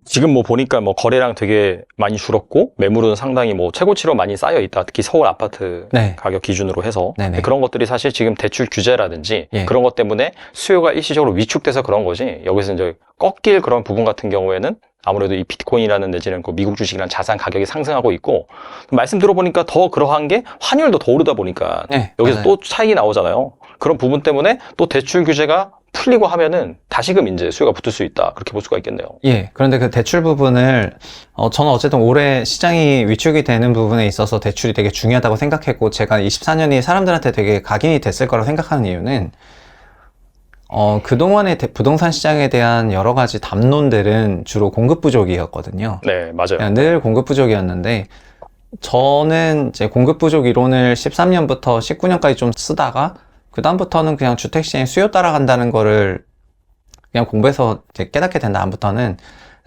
지금 뭐 보니까 뭐 거래량 되게 많이 줄었고 매물은 상당히 뭐 최고치로 많이 쌓여 있다. 특히 서울 아파트 네. 가격 기준으로 해서 네네. 그런 것들이 사실 지금 대출 규제라든지 예. 그런 것 때문에 수요가 일시적으로 위축돼서 그런 거지. 여기서 이제 꺾일 그런 부분 같은 경우에는 아무래도 이 비트코인이라는 내지는 그 미국 주식이라는 자산 가격이 상승하고 있고 말씀 들어보니까 더 그러한 게 환율도 더 오르다 보니까 네, 여기서 맞아요. 또 차익이 나오잖아요. 그런 부분 때문에 또 대출 규제가 풀리고 하면은 다시금 이제 수요가 붙을 수 있다. 그렇게 볼 수가 있겠네요. 예. 그런데 그 대출 부분을, 저는 어쨌든 올해 시장이 위축이 되는 부분에 있어서 대출이 되게 중요하다고 생각했고, 제가 24년이 사람들한테 되게 각인이 됐을 거라고 생각하는 이유는, 그동안의 부동산 시장에 대한 여러 가지 담론들은 주로 공급 부족이었거든요. 네, 맞아요. 그냥 늘 공급 부족이었는데, 저는 이제 공급 부족 이론을 13년부터 19년까지 좀 쓰다가, 그다음부터는 그냥 주택시장의 수요 따라간다는 거를 그냥 공부해서 이제 깨닫게 된 다음부터는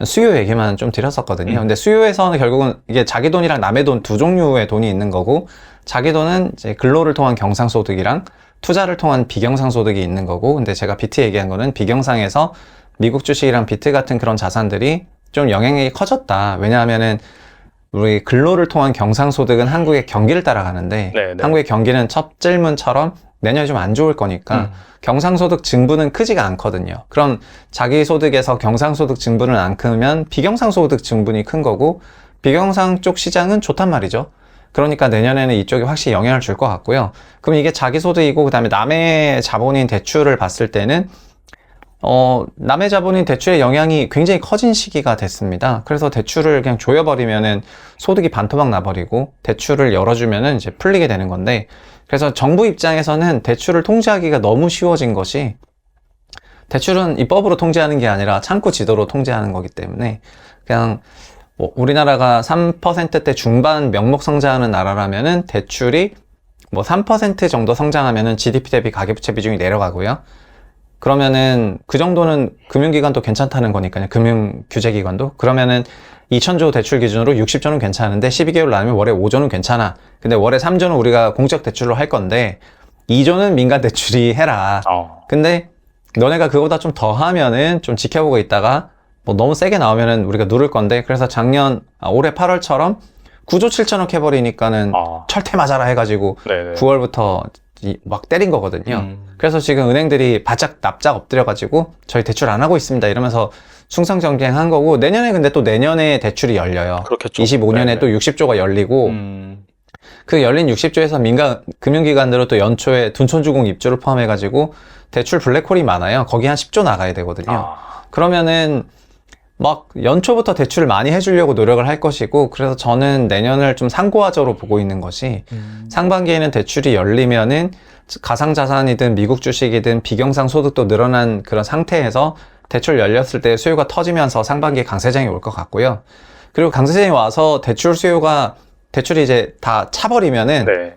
수요 얘기만 좀 드렸었거든요. 근데 수요에서는 결국은 이게 자기 돈이랑 남의 돈 두 종류의 돈이 있는 거고, 자기 돈은 이제 근로를 통한 경상소득이랑 투자를 통한 비경상소득이 있는 거고, 근데 제가 비트 얘기한 거는 비경상에서 미국 주식이랑 비트 같은 그런 자산들이 좀 영향력이 커졌다. 왜냐하면은 우리 근로를 통한 경상소득은 한국의 경기를 따라가는데, 네. 한국의 경기는 첫 질문처럼 내년에 좀 안 좋을 거니까 경상소득 증부는 크지가 않거든요. 그럼 자기 소득에서 경상소득 증부는 안 크면 비경상소득 증분이 큰 거고, 비경상 쪽 시장은 좋단 말이죠. 그러니까 내년에는 이쪽이 확실히 영향을 줄 것 같고요. 그럼 이게 자기 소득이고 그다음에 남의 자본인 대출을 봤을 때는 남의 자본인 대출의 영향이 굉장히 커진 시기가 됐습니다. 그래서 대출을 그냥 조여버리면은 소득이 반토막 나버리고, 대출을 열어주면은 이제 풀리게 되는 건데, 그래서 정부 입장에서는 대출을 통제하기가 너무 쉬워진 것이, 대출은 입법으로 통제하는 게 아니라 창구 지도로 통제하는 거기 때문에, 그냥 뭐 우리나라가 3%대 중반 명목 성장하는 나라라면은 대출이 뭐 3% 정도 성장하면은 GDP 대비 가계부채 비중이 내려가고요. 그러면은 그 정도는 금융기관도 괜찮다는 거니까요. 금융규제기관도. 그러면은 2,000조 대출 기준으로 60조는 괜찮은데 12개월 나누면 월에 5조는 괜찮아. 근데 월에 3조는 우리가 공적 대출로 할 건데 2조는 민간 대출이 해라. 근데 너네가 그거보다 좀 더 하면은 좀 지켜보고 있다가 뭐 너무 세게 나오면은 우리가 누를 건데, 그래서 올해 8월처럼 9조 7천억 해버리니까는 철퇴 맞아라 해가지고 네네. 9월부터 막 때린 거거든요. 그래서 지금 은행들이 바짝 납작 엎드려가지고 저희 대출 안 하고 있습니다 이러면서 충성정갱한 거고, 내년에 근데 또 내년에 대출이 열려요. 그렇겠죠. 25년에 네네. 또 60조가 열리고, 그 열린 60조에서 민간 금융기관들은 또 연초에 둔촌주공 입주를 포함해가지고 대출 블랙홀이 많아요. 거기 한 10조 나가야 되거든요. 그러면은 막 연초부터 대출을 많이 해주려고 노력을 할 것이고, 그래서 저는 내년을 좀 상고하저로 보고 있는 것이, 상반기에는 대출이 열리면은 가상자산이든 미국 주식이든 비경상 소득도 늘어난 그런 상태에서 대출 열렸을 때 수요가 터지면서 상반기에 강세장이 올 것 같고요. 그리고 강세장이 와서 대출이 이제 다 차버리면은, 네.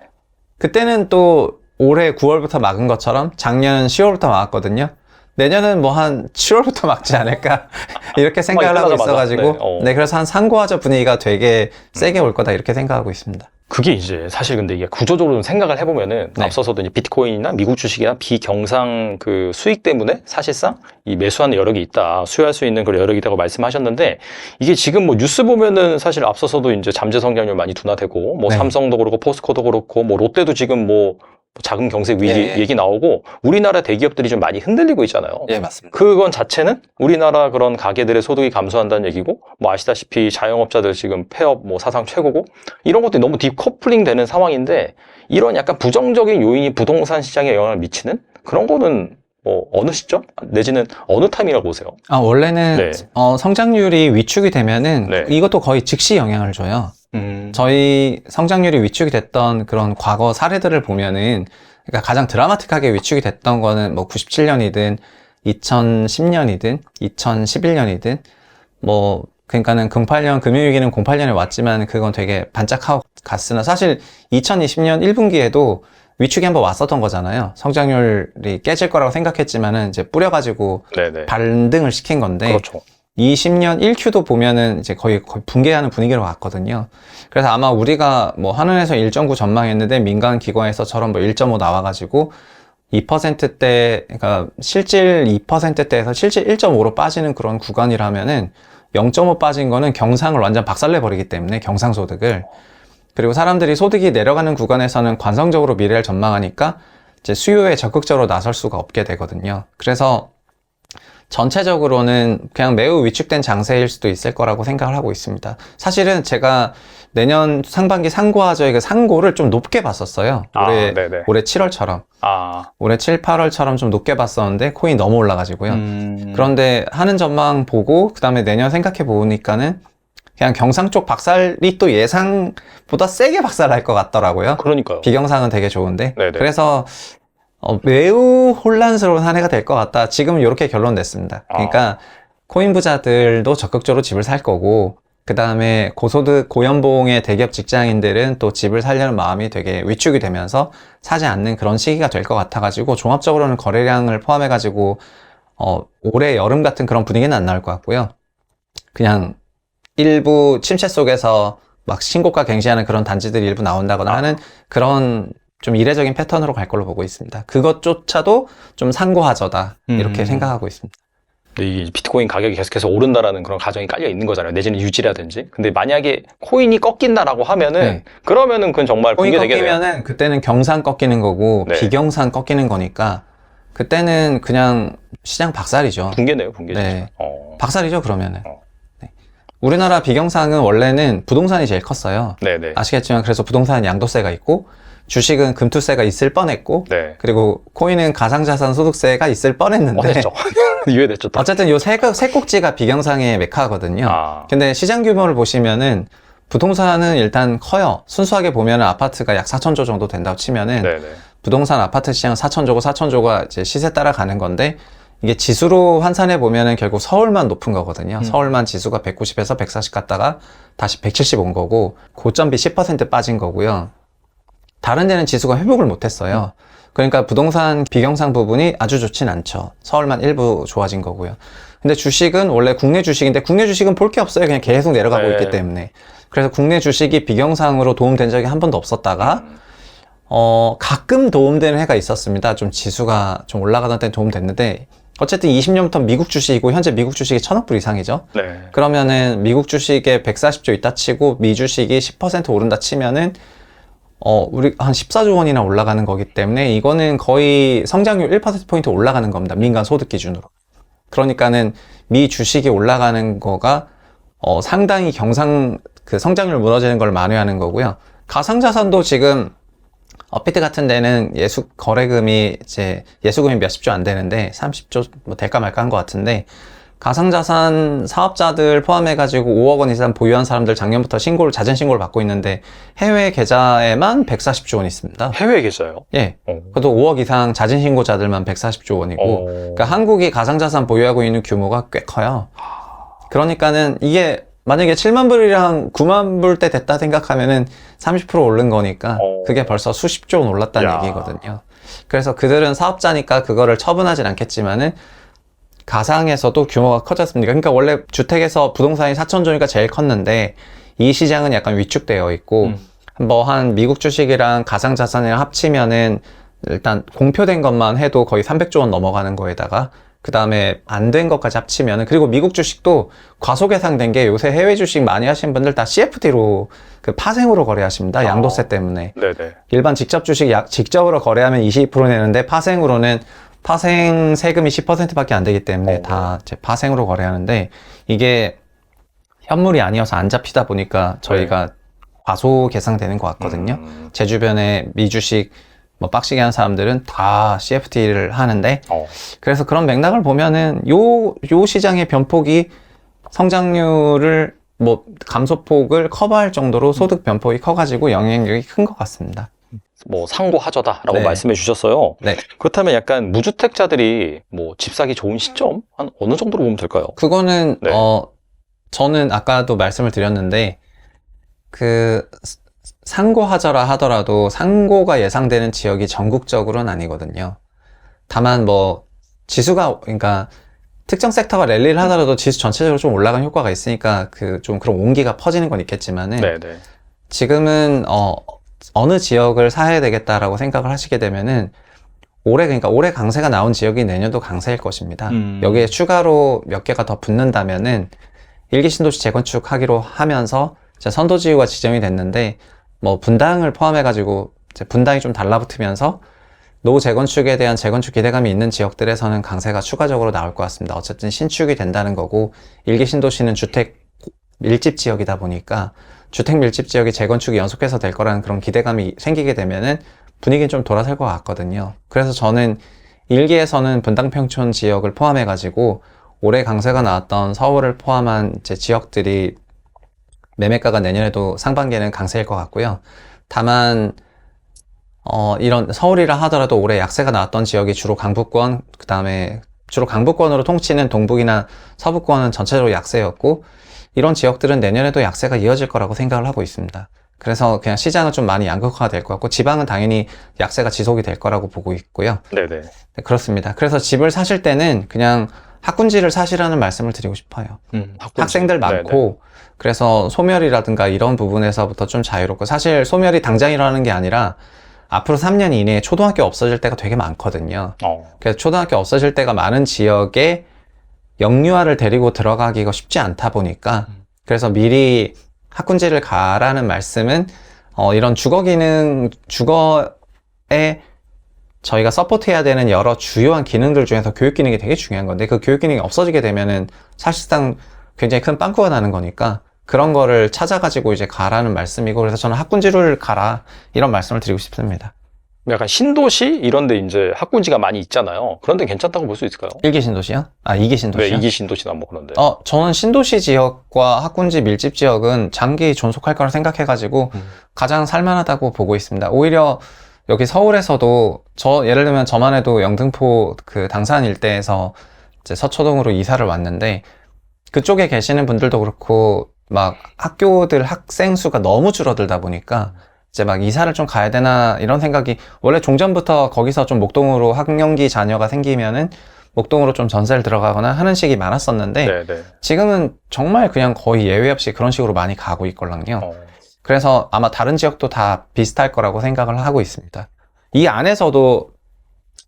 그때는 또 올해 9월부터 막은 것처럼 작년 10월부터 막았거든요. 내년은 뭐 한 7월부터 막지 않을까 이렇게 생각을 하고 있어가지고, 네, 그래서 한 상고하저 분위기가 되게 세게 올 거다 이렇게 생각하고 있습니다. 그게 이제 사실 근데 이게 구조적으로 생각을 해보면은 네. 앞서서도 이제 비트코인이나 미국 주식이나 비경상 그 수익 때문에 사실상 이 매수하는 여력이 있다, 수요할 수 있는 그런 여력이 있다고 말씀하셨는데, 이게 지금 뭐 뉴스 보면은 사실 앞서서도 이제 잠재 성장률 많이 둔화되고 뭐 네. 삼성도 그렇고 포스코도 그렇고 뭐 롯데도 지금 뭐 자금 경색 위기 예. 얘기 나오고 우리나라 대기업들이 좀 많이 흔들리고 있잖아요. 예, 맞습니다. 그건 자체는 우리나라 그런 가게들의 소득이 감소한다는 얘기고, 뭐 아시다시피 자영업자들 지금 폐업 뭐 사상 최고고, 이런 것들이 너무 디커플링 되는 상황인데, 이런 약간 부정적인 요인이 부동산 시장에 영향을 미치는 그런 거는 뭐 어느 시점 내지는 어느 타임이라고 보세요? 원래는 네. 성장률이 위축이 되면은 네. 이것도 거의 즉시 영향을 줘요. 저희 성장률이 위축이 됐던 그런 과거 사례들을 보면은, 그러니까 가장 드라마틱하게 위축이 됐던 거는 뭐 97년이든 2010년이든 2011년이든 뭐, 그러니까는 08년 금융위기는 08년에 왔지만 그건 되게 반짝하고 갔으나, 사실 2020년 1분기에도 위축이 한번 왔었던 거잖아요. 성장률이 깨질 거라고 생각했지만은 이제 뿌려가지고 네네. 반등을 시킨 건데, 그렇죠. 20년 1Q도 보면은 이제 거의 붕괴하는 분위기로 왔거든요. 그래서 아마 우리가 뭐 한은에서 1.9 전망했는데 민간 기관에서처럼 뭐 1.5 나와가지고 2%대, 그러니까 실질 2%대에서 실질 1.5로 빠지는 그런 구간이라면은 0.5 빠진 거는 경상을 완전 박살내버리기 때문에 경상소득을. 그리고 사람들이 소득이 내려가는 구간에서는 관성적으로 미래를 전망하니까 이제 수요에 적극적으로 나설 수가 없게 되거든요. 그래서 전체적으로는 그냥 매우 위축된 장세일 수도 있을 거라고 생각을 하고 있습니다. 사실은 제가 내년 상반기 상고하저의 그 상고를 좀 높게 봤었어요. 올해 7월처럼. 올해 7, 8월처럼 좀 높게 봤었는데 코인이 너무 올라가지고요. 그런데 하는 전망 보고 그 다음에 내년 생각해 보니까는 그냥 경상 쪽 박살이 또 예상보다 세게 박살날 것 같더라고요. 그러니까요. 비경상은 되게 좋은데. 네네. 그래서 매우 혼란스러운 한 해가 될 것 같다. 지금 이렇게 결론 냈습니다. 그러니까 코인 부자들도 적극적으로 집을 살 거고, 그 다음에 고소득, 고연봉의 대기업 직장인들은 또 집을 살려는 마음이 되게 위축이 되면서 사지 않는 그런 시기가 될 것 같아가지고, 종합적으로는 거래량을 포함해가지고 올해 여름 같은 그런 분위기는 안 나올 것 같고요. 그냥 일부 침체 속에서 막 신고가 갱신하는 그런 단지들이 일부 나온다거나 하는 그런 좀 이례적인 패턴으로 갈 걸로 보고 있습니다. 그것조차도 좀 상고하저다 이렇게 생각하고 있습니다. 이 비트코인 가격이 계속해서 오른다라는 그런 가정이 깔려 있는 거잖아요. 내지는 유지라든지. 근데 만약에 코인이 꺾인다라고 하면은 그러면은 그건 정말 코인 붕괴되겠네요. 꺾이면은 그때는 경상 꺾이는 거고 비경상 꺾이는 거니까 그때는 그냥 시장 박살이죠. 붕괴네요, 붕괴죠. 네. 박살이죠, 그러면은. 네. 우리나라 비경상은 원래는 부동산이 제일 컸어요. 네네. 아시겠지만 그래서 부동산은 양도세가 있고 주식은 금투세가 있을 뻔했고 그리고 코인은 가상자산 소득세가 있을 뻔했는데 됐죠. 유예됐죠. 어쨌든 요 세 꼭지가 비경상의 메카거든요. 근데 시장 규모를 보시면은 부동산은 일단 커요. 순수하게 보면은 아파트가 약 4천조 정도 된다고 치면은 부동산 아파트 시장 4천조고 4천조가 이제 시세 따라가는 건데 이게 지수로 환산해 보면은 결국 서울만 높은 거거든요. 서울만 지수가 190에서 140 갔다가 다시 170 온 거고 고점비 10% 빠진 거고요. 다른 데는 지수가 회복을 못했어요. 그러니까 부동산 비경상 부분이 아주 좋진 않죠. 서울만 일부 좋아진 거고요. 근데 주식은 원래 국내 주식인데 국내 주식은 볼 게 없어요. 그냥 계속 내려가고 있기 때문에. 그래서 국내 주식이 비경상으로 도움된 적이 한 번도 없었다가 가끔 도움되는 해가 있었습니다. 좀 지수가 좀 올라가던 때는 도움됐는데 어쨌든 20년부터 미국 주식이고 현재 미국 주식이 1,000억 불 이상이죠. 그러면은 미국 주식에 140조 있다 치고 미 주식이 10% 오른다 치면은 우리 한 14조 원이나 올라가는 거기 때문에 이거는 거의 성장률 1%포인트 올라가는 겁니다. 민간 소득 기준으로. 그러니까는 미 주식이 올라가는 거가 상당히 그 성장률 무너지는 걸 만회하는 거고요. 가상자산도 지금 업비트 같은 데는 거래금이 예수금이 몇십조 안 되는데 30조 뭐 될까 말까 한 것 같은데 가상자산 사업자들 포함해가지고 5억 원 이상 보유한 사람들 작년부터 자진 신고를 받고 있는데 해외 계좌에만 140조 원 있습니다. 해외 계좌요? 예. 그래도 5억 이상 자진 신고자들만 140조 원이고 그러니까 한국이 가상자산 보유하고 있는 규모가 꽤 커요. 그러니까는 이게 만약에 7만 불이랑 9만 불 때 됐다 생각하면은 30% 오른 거니까 그게 벌써 수십조 원 올랐다는 얘기거든요. 그래서 그들은 사업자니까 그거를 처분하진 않겠지만은 가상에서도 규모가 커졌습니다. 그러니까 원래 주택에서 부동산이 4천조니까 제일 컸는데 이 시장은 약간 위축되어 있고 뭐 한 미국 주식이랑 가상자산이랑 합치면은 일단 공표된 것만 해도 거의 300조 원 넘어가는 거에다가 그 다음에 안 된 것까지 합치면은 그리고 미국 주식도 과소계상된 게 요새 해외 주식 많이 하시는 분들 다 CFD로 그 파생으로 거래하십니다. 양도세 때문에. 일반 직접 주식 직접으로 거래하면 22% 내는데 파생으로는 파생 세금이 10%밖에 안 되기 때문에 다 파생으로 거래하는데 이게 현물이 아니어서 안 잡히다 보니까 저희가 과소 계상되는 것 같거든요. 제 주변에 미주식 뭐 빡시게 하는 사람들은 다 CFD를 하는데 그래서 그런 맥락을 보면은 요 시장의 변폭이 성장률을 뭐 감소폭을 커버할 정도로 소득 변폭이 커가지고 영향력이 큰 것 같습니다. 뭐 상고하저다라고 말씀해 주셨어요. 그렇다면 약간 무주택자들이 뭐 집 사기 좋은 시점 한 어느 정도로 보면 될까요? 그거는 저는 아까도 말씀을 드렸는데 그 상고하저라 하더라도 상고가 예상되는 지역이 전국적으로는 아니거든요. 다만 뭐 지수가 그러니까 특정 섹터가 랠리를 하더라도 지수 전체적으로 좀 올라가는 효과가 있으니까 좀 그런 온기가 퍼지는 건 있겠지만은 지금은 어느 지역을 사야 되겠다라고 생각을 하시게 되면은 그러니까 올해 강세가 나온 지역이 내년도 강세일 것입니다. 여기에 추가로 몇 개가 더 붙는다면은 일기 신도시 재건축하기로 하면서 이제 선도지구가 지정이 됐는데 뭐 분당을 포함해가지고 이제 분당이 좀 달라붙으면서 노후 재건축에 대한 재건축 기대감이 있는 지역들에서는 강세가 추가적으로 나올 것 같습니다. 어쨌든 신축이 된다는 거고 일기 신도시는 주택 밀집 지역이다 보니까 주택 밀집 지역이 재건축이 연속해서 될 거라는 그런 기대감이 생기게 되면은 분위기는 좀 돌아설 것 같거든요. 그래서 저는 일기에서는 분당 평촌 지역을 포함해가지고 올해 강세가 나왔던 서울을 포함한 이제 지역들이 매매가가 내년에도 상반기에는 강세일 것 같고요. 다만 이런 서울이라 하더라도 올해 약세가 나왔던 지역이 주로 강북권, 그 다음에 주로 강북권으로 통치는 동북이나 서부권은 전체적으로 약세였고 이런 지역들은 내년에도 약세가 이어질 거라고 생각을 하고 있습니다. 그래서 그냥 시장은 좀 많이 양극화가 될 것 같고 지방은 당연히 약세가 지속이 될 거라고 보고 있고요. 네네. 네, 그렇습니다. 그래서 집을 사실 때는 그냥 학군지를 사시라는 말씀을 드리고 싶어요. 학생들 많고 네네. 그래서 소멸이라든가 이런 부분에서부터 좀 자유롭고 사실 소멸이 당장 일어나는 게 아니라 앞으로 3년 이내에 초등학교 없어질 때가 되게 많거든요. 그래서 초등학교 없어질 때가 많은 지역에 영유아를 데리고 들어가기가 쉽지 않다 보니까 그래서 미리 학군지를 가라는 말씀은 이런 주거에 저희가 서포트해야 되는 여러 주요한 기능들 중에서 교육 기능이 되게 중요한 건데 그 교육 기능이 없어지게 되면은 사실상 굉장히 큰 빵꾸가 나는 거니까 그런 거를 찾아가지고 이제 가라는 말씀이고 그래서 저는 학군지를 가라 이런 말씀을 드리고 싶습니다. 약간 신도시 이런데 이제 학군지가 많이 있잖아요. 그런데 괜찮다고 볼 수 있을까요? 1기 신도시요? 아, 2기 신도시요? 네, 2기 신도시나 뭐 그런데. 저는 신도시 지역과 학군지 밀집 지역은 장기 존속할 거라 생각해가지고 가장 살만하다고 보고 있습니다. 오히려 여기 서울에서도 예를 들면 저만 해도 영등포 그 당산 일대에서 이제 서초동으로 이사를 왔는데 그쪽에 계시는 분들도 그렇고 막 학교들 학생 수가 너무 줄어들다 보니까 이제 막 이사를 좀 가야 되나 이런 생각이 원래 종전부터 거기서 좀 목동으로 학령기 자녀가 생기면은 목동으로 좀 전세를 들어가거나 하는 식이 많았었는데 네네. 지금은 정말 그냥 거의 예외 없이 그런 식으로 많이 가고 있걸랑요. 그래서 아마 다른 지역도 다 비슷할 거라고 생각을 하고 있습니다. 이 안에서도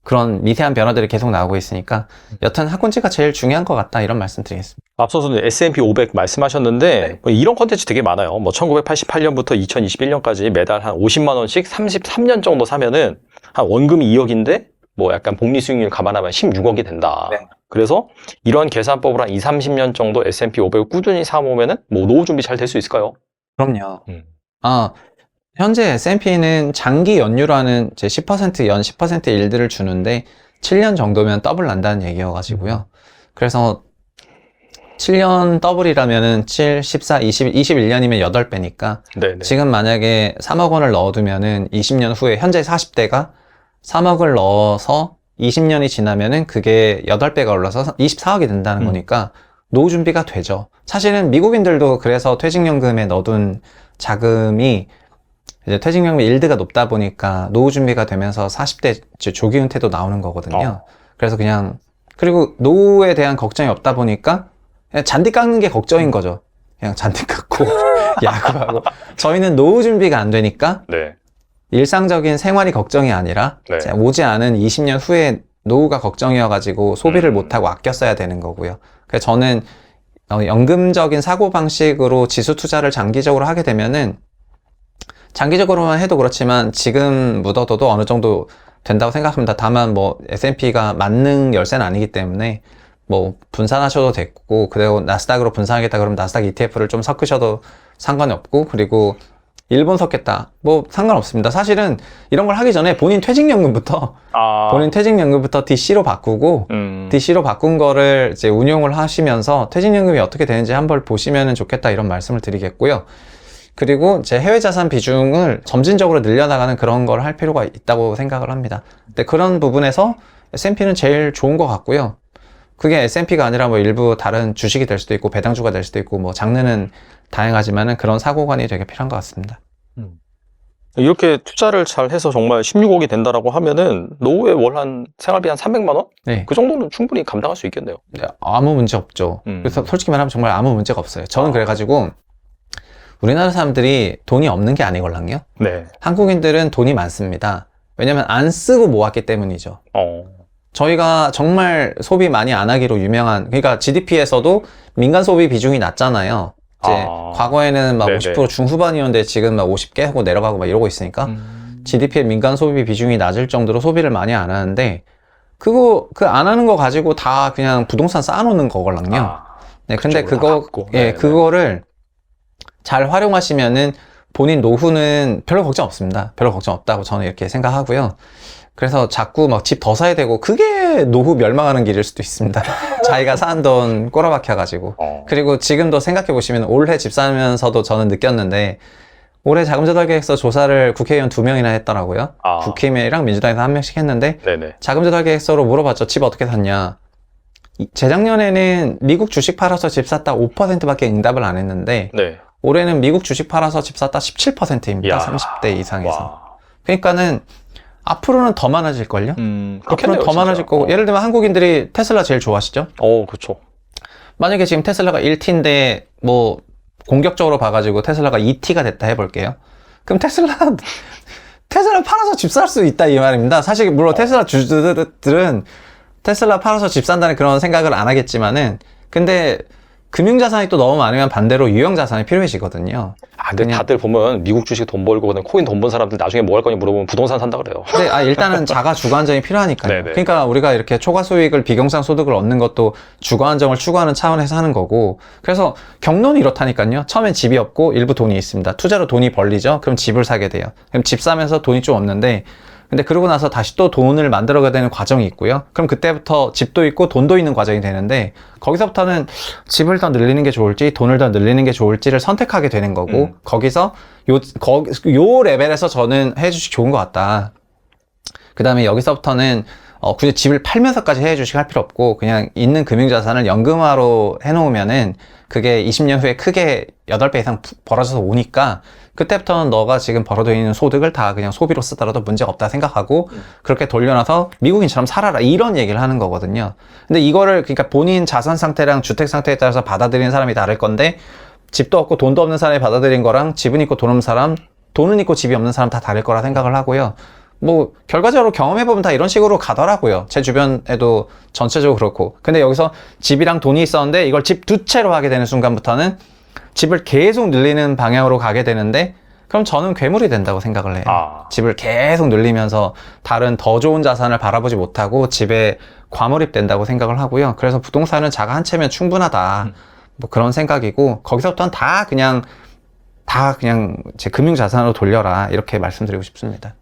그런 미세한 변화들이 계속 나오고 있으니까 여튼 학군지가 제일 중요한 것 같다 이런 말씀 드리겠습니다. 앞서서는 S&P 500 말씀하셨는데 네. 뭐 이런 컨텐츠 되게 많아요. 뭐 1988년부터 2021년까지 매달 한 50만 원씩 33년 정도 사면은 한 원금이 2억인데 뭐 약간 복리 수익률 감안하면 16억이 된다. 네. 그래서 이런 계산법으로 한 30년 정도 S&P 500을 꾸준히 사모으면은 뭐 노후 준비 잘 될 수 있을까요? 그럼요. 현재 S&P는 장기 연유라는 제 10% 연 10% 일들을 주는데 7년 정도면 더블 난다는 얘기여가지고요. 그래서 7년 더블이라면은 7, 14, 20, 21년이면 8배니까 네네. 지금 만약에 3억 원을 넣어두면은 20년 후에 현재 40대가 3억을 넣어서 20년이 지나면은 그게 8배가 올라서 24억이 된다는 거니까 노후 준비가 되죠. 사실은 미국인들도 그래서 퇴직연금에 넣어둔 자금이 이제 퇴직연금 일드가 높다 보니까 노후 준비가 되면서 40대 조기 은퇴도 나오는 거거든요. 그래서 그리고 노후에 대한 걱정이 없다 보니까 그냥 잔디 깎는 게 걱정인 거죠. 그냥 잔디 깎고 야구하고 저희는 노후 준비가 안 되니까 네. 일상적인 생활이 걱정이 아니라 네. 오지 않은 20년 후에 노후가 걱정이어가지고 소비를 못하고 아껴 써야 되는 거고요. 그래서 저는 연금적인 사고방식으로 지수 투자를 장기적으로 하게 되면은 장기적으로만 해도 그렇지만 지금 묻어둬도 어느 정도 된다고 생각합니다. 다만 뭐 S&P가 만능 열쇠는 아니기 때문에 뭐 분산하셔도 됐고 그리고 나스닥으로 분산하겠다 그러면 나스닥 ETF를 좀 섞으셔도 상관이 없고 그리고 일본 섞겠다 뭐 상관없습니다. 사실은 이런 걸 하기 전에 본인 퇴직연금부터 DC로 바꾸고 DC로 바꾼 거를 이제 운용을 하시면서 퇴직연금이 어떻게 되는지 한번 보시면 좋겠다 이런 말씀을 드리겠고요. 그리고 제 해외 자산 비중을 점진적으로 늘려나가는 그런 걸 할 필요가 있다고 생각을 합니다. 근데 그런 부분에서 S&P는 제일 좋은 것 같고요. 그게 S&P가 아니라 뭐 일부 다른 주식이 될 수도 있고 배당주가 될 수도 있고 뭐 장르는 다양하지만은 그런 사고관이 되게 필요한 것 같습니다. 이렇게 투자를 잘 해서 정말 16억이 된다라고 하면은 노후에 월 한 생활비 한 300만 원? 네. 그 정도는 충분히 감당할 수 있겠네요. 아무 문제 없죠. 그래서 솔직히 말하면 정말 아무 문제가 없어요. 저는 그래가지고 우리나라 사람들이 돈이 없는 게 아니걸랑요. 네. 한국인들은 돈이 많습니다. 왜냐면 안 쓰고 모았기 때문이죠. 저희가 정말 소비 많이 안 하기로 유명한, 그러니까 GDP에서도 민간 소비 비중이 낮잖아요. 이제 과거에는 막 네네. 50% 중후반이었는데 지금 막 50개 하고 내려가고 막 이러고 있으니까 GDP의 민간 소비 비중이 낮을 정도로 소비를 많이 안 하는데 그 안 하는 거 가지고 다 그냥 부동산 쌓아놓는 거걸랑요. 네, 근데 그거를 잘 활용하시면은 본인 노후는 별로 걱정 없습니다. 별로 걱정 없다고 저는 이렇게 생각하고요. 그래서 자꾸 막 집 더 사야 되고 그게 노후 멸망하는 길일 수도 있습니다. 자기가 산 돈 꼬라박혀가지고. 그리고 지금도 생각해 보시면 올해 집 사면서도 저는 느꼈는데 올해 자금조달계획서 조사를 국회의원 2명이나 했더라고요. 국힘이랑 민주당에서 1명씩 했는데 네네. 자금조달계획서로 물어봤죠. 집 어떻게 샀냐. 재작년에는 미국 주식 팔아서 집 샀다 5%밖에 응답을 안 했는데 네. 올해는 미국 주식 팔아서 집 샀다 17%입니다. 30대 이상에서. 와. 그러니까는 앞으로는 더 많아질걸요? 앞으로는 그렇겠네요, 더 많아질 진짜. 거고 예를 들면 한국인들이 테슬라 제일 좋아하시죠? 그렇죠. 만약에 지금 테슬라가 1T인데 뭐 공격적으로 봐가지고 테슬라가 2T가 됐다 해볼게요. 그럼 테슬라 팔아서 집 살 수 있다 이 말입니다. 사실 물론 테슬라 주주들은 테슬라 팔아서 집 산다는 그런 생각을 안 하겠지만은 근데 금융자산이 또 너무 많으면 반대로 유형자산이 필요해지거든요. 근데 다들 보면 미국 주식 돈 벌고 그다음에 코인 돈 번 사람들 나중에 뭐 할 거냐 물어보면 부동산 산다 그래요. 근데 일단은 자가 주거 안정이 필요하니까요. 네네. 그러니까 우리가 이렇게 초과 수익을 비경상 소득을 얻는 것도 주거 안정을 추구하는 차원에서 하는 거고 그래서 경로는 이렇다니까요. 처음엔 집이 없고 일부 돈이 있습니다. 투자로 돈이 벌리죠. 그럼 집을 사게 돼요. 그럼 집 사면서 돈이 좀 없는데 근데 그러고 나서 다시 또 돈을 만들어가야 되는 과정이 있고요. 그럼 그때부터 집도 있고 돈도 있는 과정이 되는데 거기서부터는 집을 더 늘리는 게 좋을지 돈을 더 늘리는 게 좋을지를 선택하게 되는 거고 거기서 요 레벨에서 저는 해주식 좋은 것 같다. 그 다음에 여기서부터는 굳이 집을 팔면서까지 해주식 할 필요 없고 그냥 있는 금융자산을 연금화로 해놓으면은 그게 20년 후에 크게 8배 이상 벌어져서 오니까 그때부터는 너가 지금 벌어들여 있는 소득을 다 그냥 소비로 쓰더라도 문제가 없다 생각하고 그렇게 돌려놔서 미국인처럼 살아라 이런 얘기를 하는 거거든요. 근데 이거를 그러니까 본인 자산 상태랑 주택 상태에 따라서 받아들이는 사람이 다를 건데 집도 없고 돈도 없는 사람이 받아들인 거랑 집은 있고 돈 없는 사람, 돈은 있고 집이 없는 사람 다 다를 거라 생각을 하고요. 뭐 결과적으로 경험해보면 다 이런 식으로 가더라고요. 제 주변에도 전체적으로 그렇고. 근데 여기서 집이랑 돈이 있었는데 이걸 집 두 채로 하게 되는 순간부터는 집을 계속 늘리는 방향으로 가게 되는데 그럼 저는 괴물이 된다고 생각을 해요. 집을 계속 늘리면서 다른 더 좋은 자산을 바라보지 못하고 집에 과몰입된다고 생각을 하고요. 그래서 부동산은 자가 한 채면 충분하다. 뭐 그런 생각이고 거기서부터는 다 그냥 제 금융자산으로 돌려라 이렇게 말씀드리고 싶습니다.